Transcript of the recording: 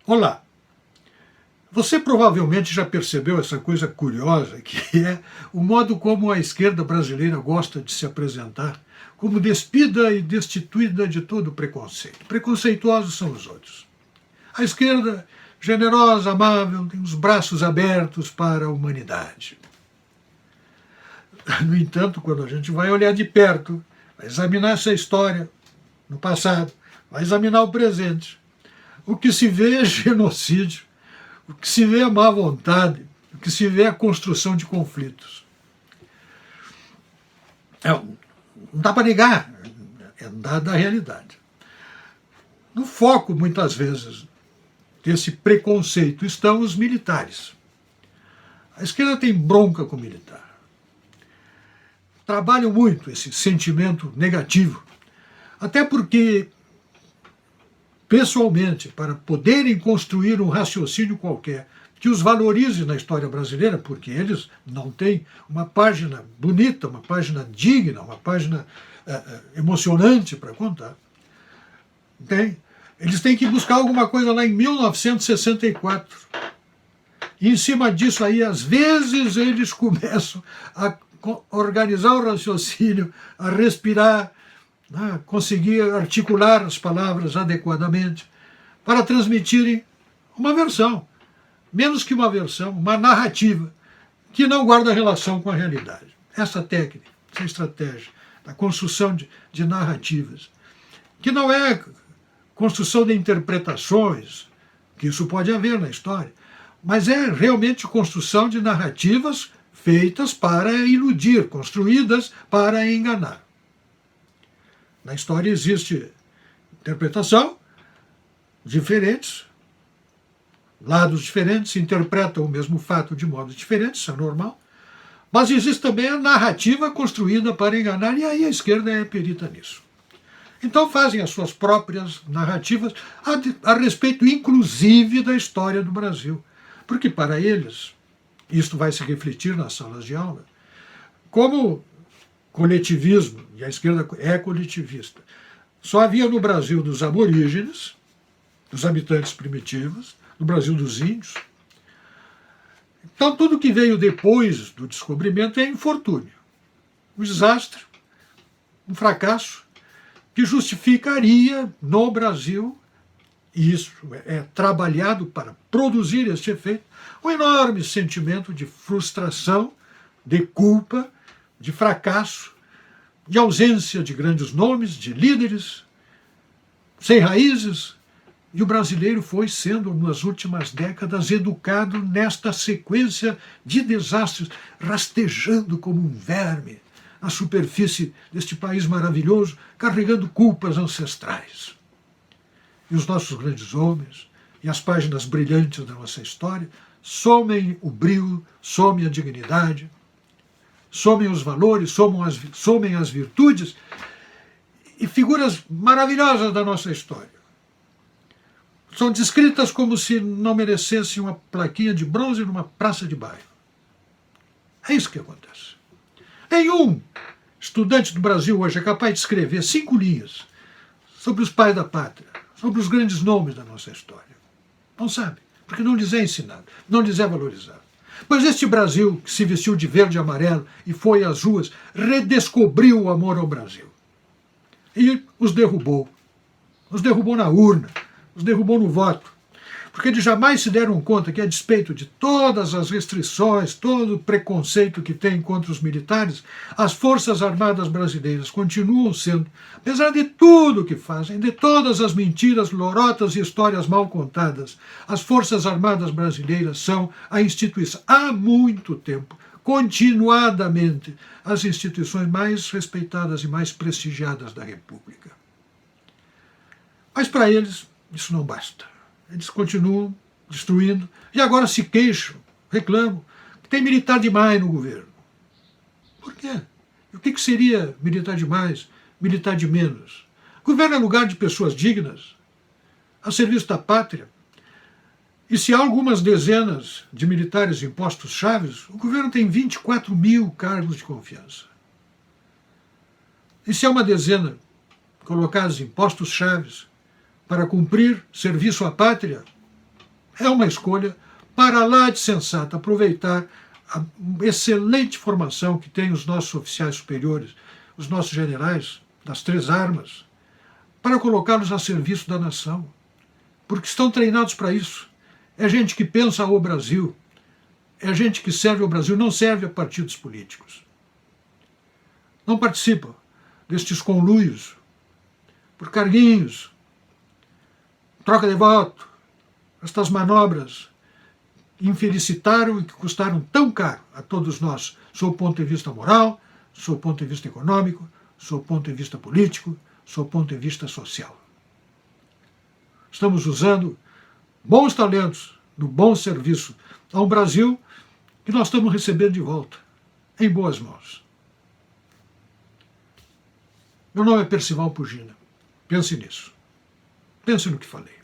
Olá! Você provavelmente já percebeu essa coisa curiosa, que é o modo como a esquerda brasileira gosta de se apresentar, como despida e destituída de todo preconceito. Preconceituosos são os outros. A esquerda, generosa, amável, tem os braços abertos para a humanidade. No entanto, quando a gente vai olhar de perto, vai examinar essa história no passado, vai examinar o presente, o que se vê é genocídio, o que se vê é má vontade, o que se vê é a construção de conflitos. Não dá para negar, é dada a realidade. No foco, muitas vezes, desse preconceito estão os militares. A esquerda tem bronca com o militar. Trabalham muito esse sentimento negativo, até porque, pessoalmente, para poderem construir um raciocínio qualquer que os valorize na história brasileira, porque eles não têm uma página bonita, uma página digna, uma página emocionante para contar. Eles têm que buscar alguma coisa lá em 1964. E em cima disso aí, às vezes, eles começam a organizar o raciocínio, a respirar, conseguir articular as palavras adequadamente para transmitirem uma versão, menos que uma versão, uma narrativa que não guarda relação com a realidade. Essa técnica, essa estratégia da construção de narrativas, que não é construção de interpretações, que isso pode haver na história, mas é realmente construção de narrativas feitas para iludir, construídas para enganar. Na história existe interpretação, diferentes, lados diferentes, interpretam o mesmo fato de modo diferente, isso é normal, mas existe também a narrativa construída para enganar, e aí a esquerda é perita nisso. Então fazem as suas próprias narrativas a respeito, inclusive, da história do Brasil. Porque para eles, isto vai se refletir nas salas de aula, como coletivismo, e a esquerda é coletivista, só havia no Brasil dos aborígenes, dos habitantes primitivos, no Brasil dos índios. Então tudo que veio depois do descobrimento é infortúnio, um desastre, um fracasso, que justificaria no Brasil, e isso é trabalhado para produzir este efeito, um enorme sentimento de frustração, de culpa, de fracasso, de ausência de grandes nomes, de líderes, sem raízes. E o brasileiro foi sendo, nas últimas décadas, educado nesta sequência de desastres, rastejando como um verme na superfície deste país maravilhoso, carregando culpas ancestrais. E os nossos grandes homens, e as páginas brilhantes da nossa história, somem o brilho, somem a dignidade, somem os valores, somem as virtudes e figuras maravilhosas da nossa história. São descritas como se não merecessem uma plaquinha de bronze numa praça de bairro. É isso que acontece. Nenhum estudante do Brasil hoje é capaz de escrever 5 linhas sobre os pais da pátria, sobre os grandes nomes da nossa história. Não sabe, porque não lhes é ensinado, não lhes é valorizado. Mas este Brasil, que se vestiu de verde e amarelo e foi às ruas, redescobriu o amor ao Brasil. E os derrubou. Os derrubou na urna, os derrubou no voto. Porque eles jamais se deram conta que, a despeito de todas as restrições, todo o preconceito que tem contra os militares, as Forças Armadas brasileiras continuam sendo, apesar de tudo que fazem, de todas as mentiras, lorotas e histórias mal contadas, as Forças Armadas brasileiras são a instituição, há muito tempo, continuadamente, as instituições mais respeitadas e mais prestigiadas da República. Mas para eles, isso não basta. Eles continuam destruindo e agora se queixam, reclamam, que tem militar demais no governo. Por quê? O que seria militar demais, militar de menos? O governo é lugar de pessoas dignas, a serviço da pátria. E se há algumas dezenas de militares em postos chaves, o governo tem 24 mil cargos de confiança. E se há uma dezena colocados em postos chaves para cumprir serviço à pátria, É uma escolha para lá de sensata, aproveitar a excelente formação que têm os nossos oficiais superiores, os nossos generais das três armas, para colocá-los a serviço da nação, porque estão treinados para isso. É gente que pensa o Brasil, é gente que serve ao Brasil, não serve a partidos políticos. Não participa destes conluios por carguinhos, troca de voto, estas manobras que infelicitaram e que custaram tão caro a todos nós, sob o ponto de vista moral, sob o ponto de vista econômico, sob o ponto de vista político, sob o ponto de vista social. Estamos usando bons talentos no bom serviço a um Brasil que nós estamos recebendo de volta, em boas mãos. Meu nome é Percival Pugina. Pense nisso. Pense no que falei.